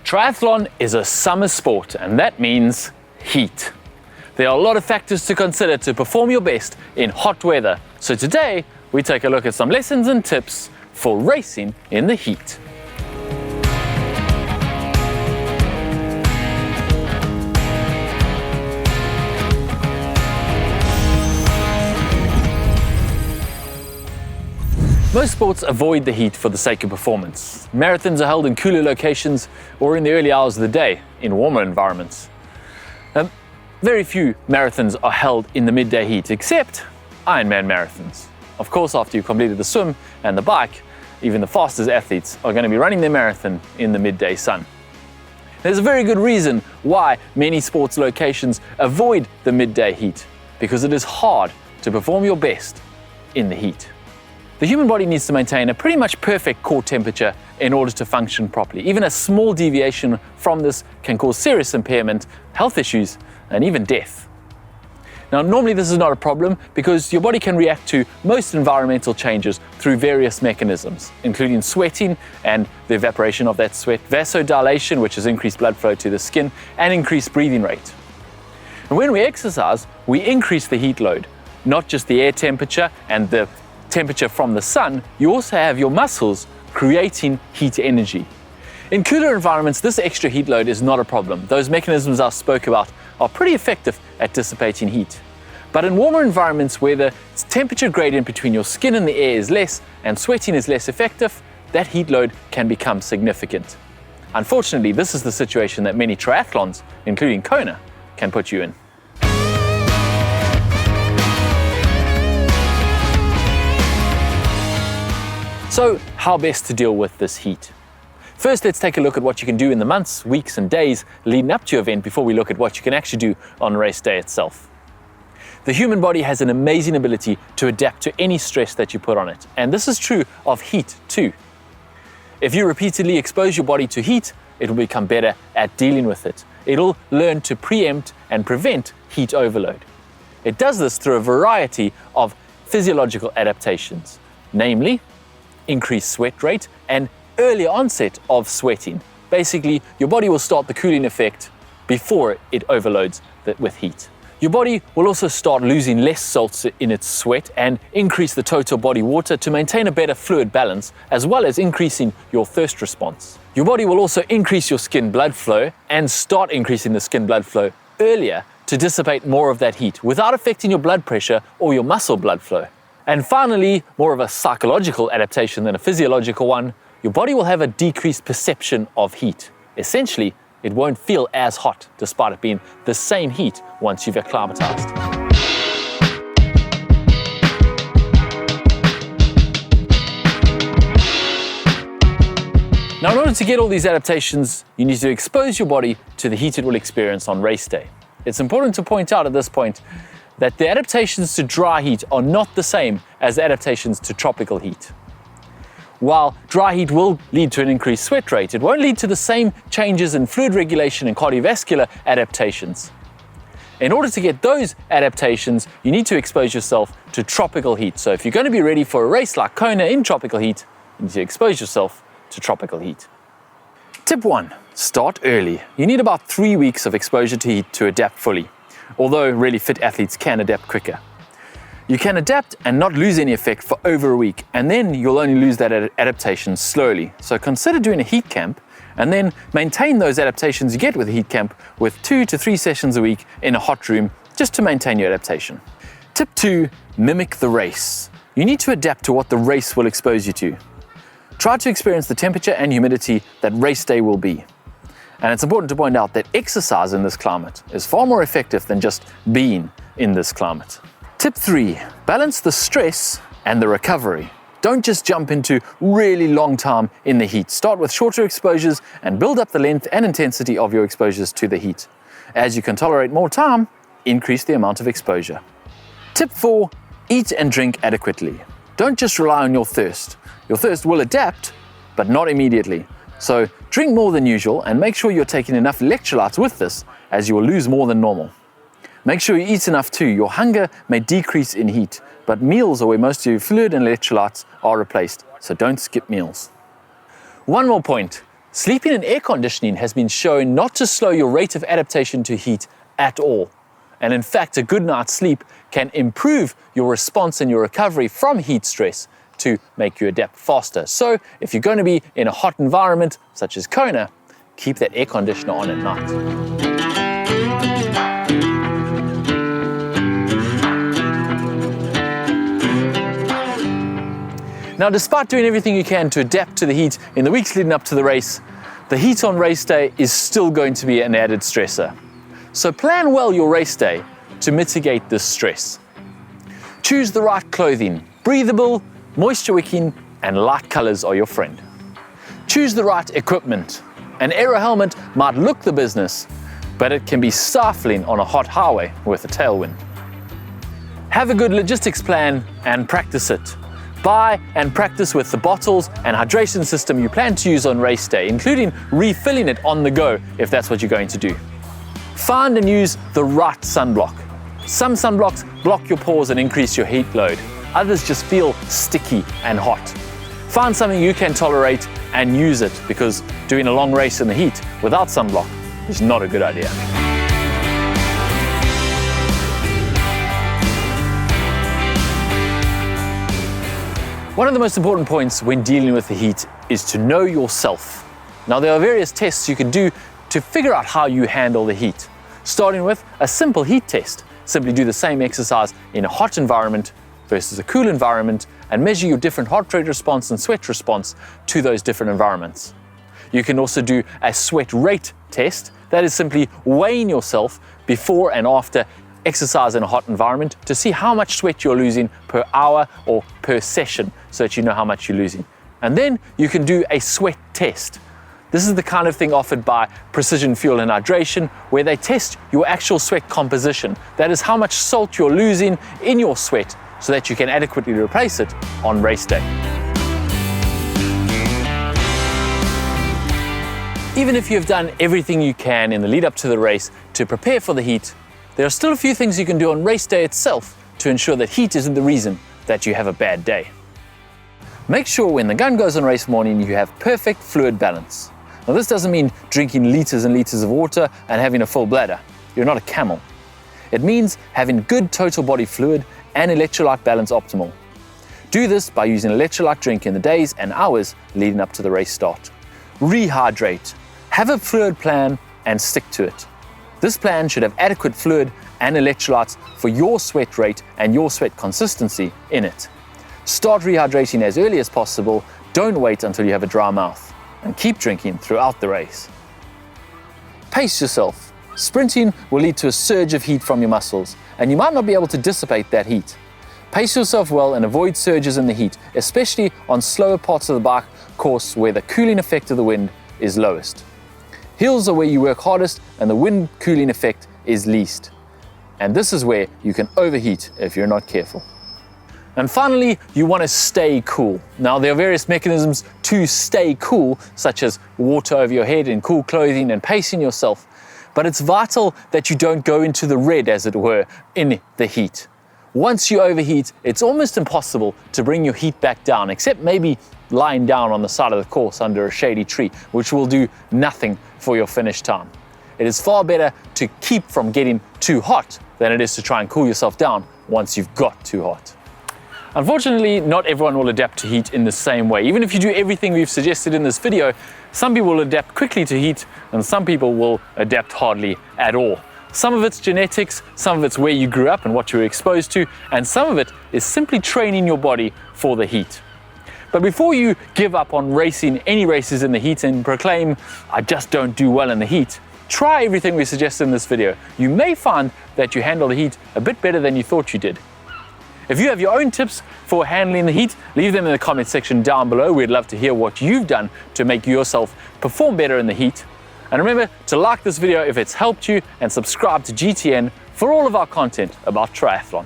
Triathlon is a summer sport, and that means heat. There are a lot of factors to consider to perform your best in hot weather. So today, we take a look at some lessons and tips for racing in the heat. Most sports avoid the heat for the sake of performance. Marathons are held in cooler locations or in the early hours of the day in warmer environments. Very few marathons are held in the midday heat, except Ironman marathons. Of course, after you've completed the swim and the bike, even the fastest athletes are going to be running their marathon in the midday sun. There's a very good reason why many sports locations avoid the midday heat, because it is hard to perform your best in the heat. The human body needs to maintain a pretty much perfect core temperature in order to function properly. Even a small deviation from this can cause serious impairment, health issues, and even death. Now, normally this is not a problem because your body can react to most environmental changes through various mechanisms, including sweating and the evaporation of that sweat, vasodilation, which is increased blood flow to the skin, and increased breathing rate. And when we exercise, we increase the heat load, not just the air temperature and the temperature from the sun. You also have your muscles creating heat energy. In cooler environments, this extra heat load is not a problem. Those mechanisms I spoke about are pretty effective at dissipating heat. But in warmer environments where the temperature gradient between your skin and the air is less and sweating is less effective, that heat load can become significant. Unfortunately, this is the situation that many triathlons, including Kona, can put you in. So, how best to deal with this heat? First, let's take a look at what you can do in the months, weeks, and days leading up to your event before we look at what you can actually do on race day itself. The human body has an amazing ability to adapt to any stress that you put on it, and this is true of heat too. If you repeatedly expose your body to heat, it will become better at dealing with it. It'll learn to preempt and prevent heat overload. It does this through a variety of physiological adaptations, namely increased sweat rate and early onset of sweating. Basically, your body will start the cooling effect before it overloads with heat. Your body will also start losing less salts in its sweat and increase the total body water to maintain a better fluid balance, as well as increasing your thirst response. Your body will also increase your skin blood flow and start increasing the skin blood flow earlier to dissipate more of that heat without affecting your blood pressure or your muscle blood flow. And finally, more of a psychological adaptation than a physiological one, your body will have a decreased perception of heat. Essentially, it won't feel as hot despite it being the same heat once you've acclimatized. Now, in order to get all these adaptations, you need to expose your body to the heat it will experience on race day. It's important to point out at this point that the adaptations to dry heat are not the same as adaptations to tropical heat. While dry heat will lead to an increased sweat rate, it won't lead to the same changes in fluid regulation and cardiovascular adaptations. In order to get those adaptations, you need to expose yourself to tropical heat. So if you're going to be ready for a race like Kona in tropical heat, you need to expose yourself to tropical heat. Tip 1, start early. You need about 3 weeks of exposure to heat to adapt fully, although really fit athletes can adapt quicker. You can adapt and not lose any effect for over a week, and then you'll only lose that adaptation slowly. So consider doing a heat camp and then maintain those adaptations you get with a heat camp with 2 to 3 sessions a week in a hot room just to maintain your adaptation. Tip 2, mimic the race. You need to adapt to what the race will expose you to. Try to experience the temperature and humidity that race day will be. And it's important to point out that exercise in this climate is far more effective than just being in this climate. Tip 3, balance the stress and the recovery. Don't just jump into really long time in the heat. Start with shorter exposures and build up the length and intensity of your exposures to the heat. As you can tolerate more time, increase the amount of exposure. Tip 4, eat and drink adequately. Don't just rely on your thirst. Your thirst will adapt, but not immediately. So drink more than usual and make sure you're taking enough electrolytes with this, as you will lose more than normal. Make sure you eat enough too. Your hunger may decrease in heat, but meals are where most of your fluid and electrolytes are replaced, so don't skip meals. One more point, Sleeping in air conditioning has been shown not to slow your rate of adaptation to heat at all. And in fact, a good night's sleep can improve your response and your recovery from heat stress to make you adapt faster. So if you're going to be in a hot environment, such as Kona, keep that air conditioner on at night. Now, despite doing everything you can to adapt to the heat in the weeks leading up to the race, the heat on race day is still going to be an added stressor. So plan well your race day to mitigate this stress. Choose the right clothing. Breathable, moisture wicking, and light colors are your friend. Choose the right equipment. An aero helmet might look the business, but it can be stifling on a hot highway with a tailwind. Have a good logistics plan and practice it. Buy and practice with the bottles and hydration system you plan to use on race day, including refilling it on the go if that's what you're going to do. Find and use the right sunblock. Some sunblocks block your pores and increase your heat load. Others just feel sticky and hot. Find something you can tolerate and use it, because doing a long race in the heat without sunblock is not a good idea. One of the most important points when dealing with the heat is to know yourself. Now, there are various tests you can do to figure out how you handle the heat. Starting with a simple heat test. Simply do the same exercise in a hot environment versus a cool environment and measure your different heart rate response and sweat response to those different environments. You can also do a sweat rate test. That is simply weighing yourself before and after exercise in a hot environment to see how much sweat you're losing per hour or per session, so that you know how much you're losing. And then you can do a sweat test. This is the kind of thing offered by Precision Fuel and Hydration, where they test your actual sweat composition. That is how much salt you're losing in your sweat, so that you can adequately replace it on race day. Even if you've done everything you can in the lead up to the race to prepare for the heat, there are still a few things you can do on race day itself to ensure that heat isn't the reason that you have a bad day. Make sure when the gun goes on race morning, you have perfect fluid balance. Now, this doesn't mean drinking liters and liters of water and having a full bladder. You're not a camel. It means having good total body fluid and electrolyte balance optimal. Do this by using an electrolyte drink in the days and hours leading up to the race start. Rehydrate. Have a fluid plan and stick to it. This plan should have adequate fluid and electrolytes for your sweat rate and your sweat consistency in it. Start rehydrating as early as possible. Don't wait until you have a dry mouth, and keep drinking throughout the race. Pace yourself. Sprinting will lead to a surge of heat from your muscles, and you might not be able to dissipate that heat. Pace yourself well and avoid surges in the heat, especially on slower parts of the bike course where the cooling effect of the wind is lowest. Hills are where you work hardest and the wind cooling effect is least. And this is where you can overheat if you're not careful. And finally, you want to stay cool. Now, there are various mechanisms to stay cool, such as water over your head and cool clothing and pacing yourself. But it's vital that you don't go into the red, as it were, in the heat. Once you overheat, it's almost impossible to bring your heat back down, except maybe lying down on the side of the course under a shady tree, which will do nothing for your finish time. It is far better to keep from getting too hot than it is to try and cool yourself down once you've got too hot. Unfortunately, not everyone will adapt to heat in the same way. Even if you do everything we've suggested in this video, some people will adapt quickly to heat and some people will adapt hardly at all. Some of it's genetics, some of it's where you grew up and what you were exposed to, and some of it is simply training your body for the heat. But before you give up on racing any races in the heat and proclaim, "I just don't do well in the heat," try everything we suggested in this video. You may find that you handle the heat a bit better than you thought you did. If you have your own tips for handling the heat, leave them in the comment section down below. We'd love to hear what you've done to make yourself perform better in the heat. And remember to like this video if it's helped you and subscribe to GTN for all of our content about triathlon.